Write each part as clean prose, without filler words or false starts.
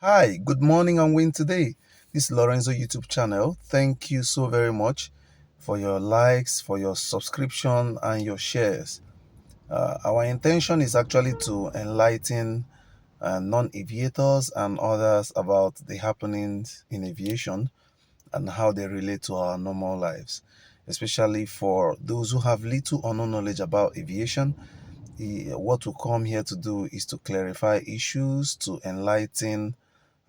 Hi, good morning and win today. This is Lorenzo YouTube channel. Thank you so very much for your likes, for your subscription and your shares. Our intention is actually to enlighten non-aviators and others about the happenings in aviation and how they relate to our normal lives, especially for those who have little or no knowledge about aviation. What we come here to do is to clarify issues, to enlighten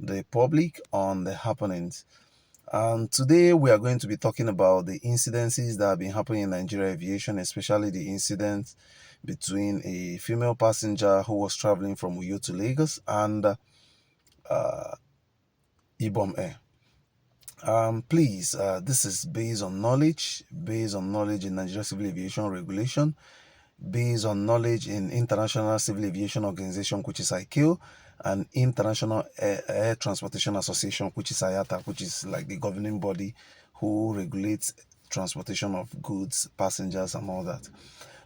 the public on the happenings. And today we are going to be talking about the incidences that have been happening in Nigeria aviation, especially the incident between a female passenger who was traveling from Uyo to Lagos and Ibom Air. Please, this is based on knowledge in Nigeria Civil Aviation Regulation, based on knowledge in International Civil Aviation Organization, which is ICAO, and International Air Transportation Association, which is IATA, which is like the governing body who regulates transportation of goods, passengers, and all that.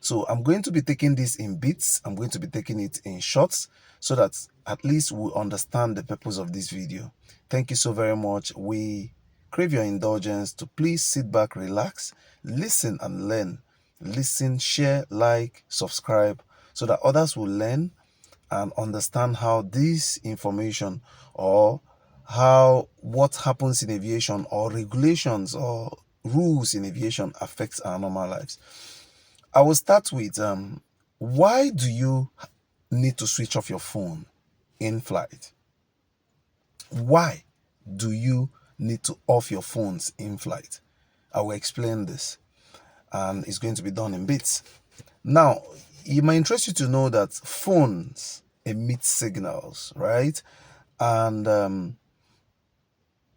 So I'm going to be taking this in bits. I'm going to be taking it in shots so that at least we understand the purpose of this video. Thank you so very much. We crave your indulgence to please sit back, relax, listen and learn. Listen, share, like, subscribe so that others will learn and understand how this information or how what happens in aviation or regulations or rules in aviation affects our normal lives. I will start with why do you need to switch off your phone in flight? Why do you need to off your phones in flight? I will explain this and it's going to be done in bits. Now, it might interest you to know that phones emit signals, right? And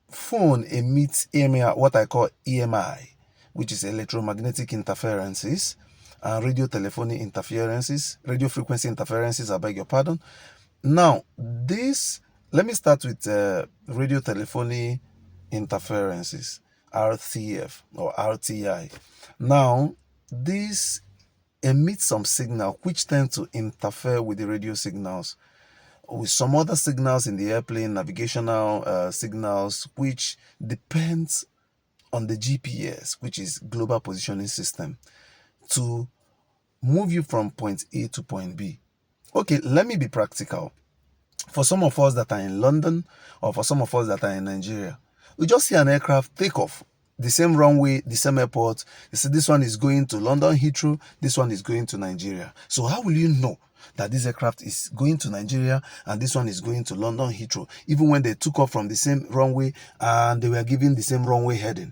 phone emits EMI, what I call EMI, which is electromagnetic interferences and radio telephony interferences, radio frequency interferences, I beg your pardon. Now, let me start with radio telephony interferences, RTF or RTI. Now, this emits some signal which tend to interfere with the radio signals, with some other signals in the airplane, navigational signals, which depends on the GPS, which is Global Positioning System, to move you from point A to point B. Okay, let me be practical. For some of us that are in London or for some of us that are in Nigeria, we just see an aircraft take off, the same runway, the same airport. You see, this one is going to London Heathrow, this one is going to Nigeria. So how will you know that this aircraft is going to Nigeria and this one is going to London Heathrow, even when they took off from the same runway and they were given the same runway heading?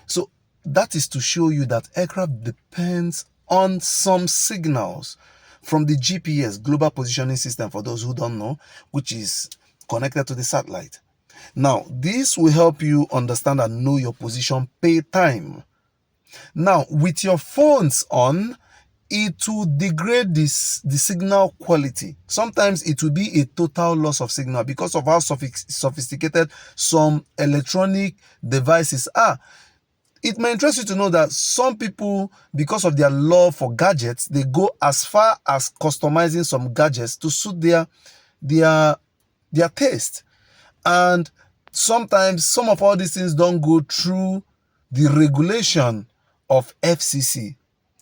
So that is to show you that aircraft depends on some signals from the GPS, Global Positioning System, for those who don't know, which is connected to the satellite. Now, this will help you understand and know your position per time. Now, with your phones on, it will degrade the signal quality. Sometimes it will be a total loss of signal because of how sophisticated some electronic devices are. It may interest you to know that some people, because of their love for gadgets, they go as far as customizing some gadgets to suit their taste. And sometimes some of all these things don't go through the regulation of FCC,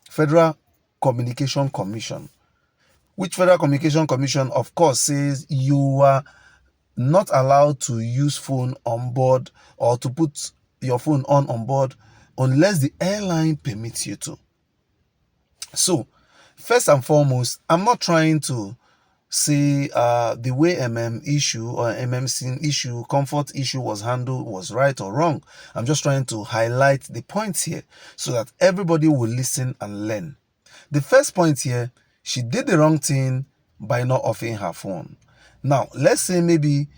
Federal Communication Commission, which Federal Communication Commission, of course, says you are not allowed to use phone on board or to put your phone on board unless the airline permits you to. So, first and foremost, I'm not trying to say the way issue or MMC issue, comfort issue was handled was right or wrong. I'm just trying to highlight the points here so that everybody will listen and learn. The first point here, she did the wrong thing by not offering her phone. Now, let's say maybe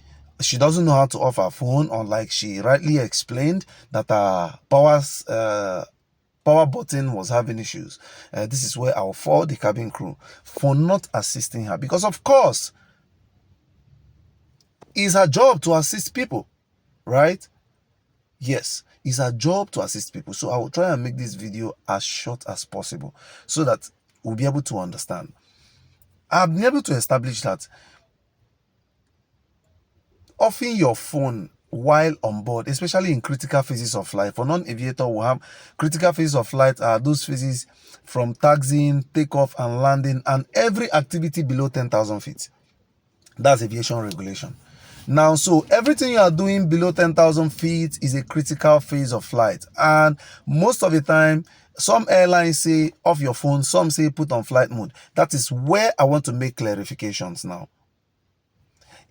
she doesn't know how to off her phone, or like she rightly explained that her power button was having issues. This is where I'll fault the cabin crew for not assisting her, because of course it's her job to assist people, right? Yes, it's her job to assist people. So I will try and make this video as short as possible so that we'll be able to understand. I've been able to establish that Offing your phone while on board, especially in critical phases of flight. For non-aviator, we have critical phases of flight are those phases from taxiing, takeoff and landing, and every activity below 10,000 feet. That's aviation regulation. Now, so everything you are doing below 10,000 feet is a critical phase of flight. And most of the time, some airlines say off your phone, some say put on flight mode. That is where I want to make clarifications now.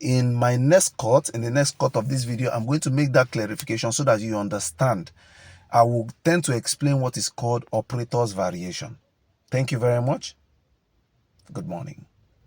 In my next cut, in the next cut of this video, I'm going to make that clarification so that you understand. I will tend to explain what is called operator's variation. Thank you very much. Good morning.